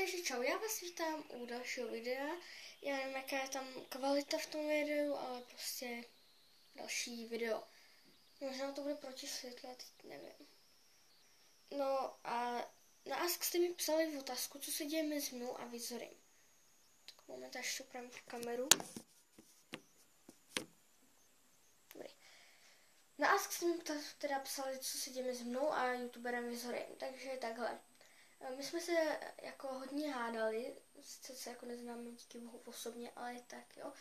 Takže čau, já vás vítám u dalšího videa. Já nevím, jaká je tam kvalita v tom videu, ale prostě další video. Možná to bude proti světle, teď nevím. No a na Ask jste mi psali otázku, co se děje mezi mnou a Vizorem. Tak moment, až upravím kameru. Dobrý. Na Ask jste mi teda psali, co se děje mezi mnou a youtuberem Vizorem, takže takhle. My jsme se jako hodně hádali, sice se jako neznáme díky bohu osobně, ale tak jo.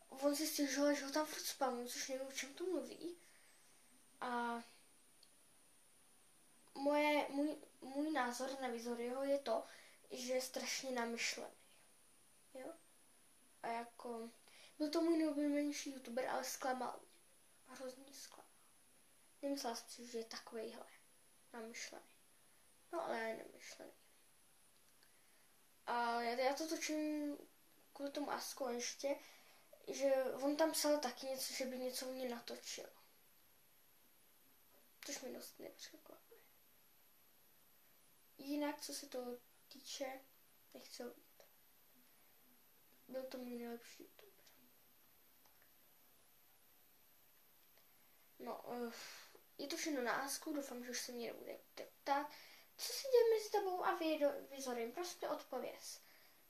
On si stěžoval, že ho tam furt spamu, což nevím, o čem to mluví. A můj názor na Vizoryho je to, že je strašně namyšlený. Jo? A jako, byl to můj nejoblíbenější youtuber, ale zklamal mě. Hrozně zklamal. Nemyslela jsem si, že je takovejhle namyšlený. No ale je namyšlený. A já to točím kvůli tomu Asku ještě, že on tam psal taky něco, že by něco u mě natočil. Což mi dost nepřekvapuje. Jinak, co se toho týče, nechci ho vidět. Byl to můj nejlepší youtuber. No, je to všechno na Asku, doufám, že už se mě nebudete ptát. Co se děje mezi tebou a Vizorem? Prostě odpověz.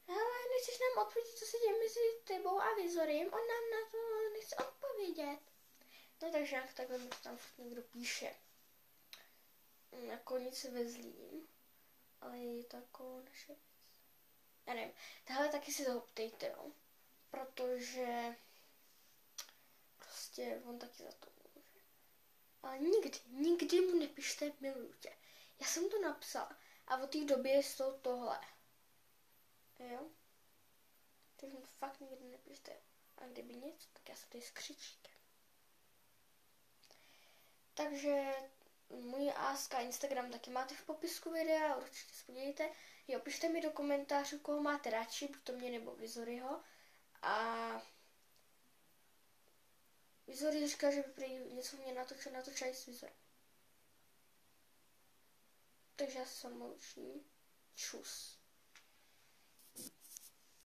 Hele, nechceš nám odpovědět, co se děje mezi tebou a Vizorem? On nám na to nechce odpovědět. No takže jak takhle mi to tam někdo píše. Jako nic ve zlým. Ale je to jako naše věc. Já nevím. Tahle taky si toho ptejte, jo. Protože prostě on taky za to může. Ale nikdy mu nepište miluju tě. Já jsem to napsala a od té doby je to tohle. Jo? Takže mu to fakt nikdy nepište. A kdyby něco, tak já jsem tady s křičíkem. Takže můj Ask a Instagram taky máte v popisku videa, určitě se podívejte. Jo, pište mi do komentářů, koho máte radši, buď to mě nebo Vizoryho. A Vizory říká, že by prý něco mě natočil s Vizorem. Takže já se s vámi loučím. Čus.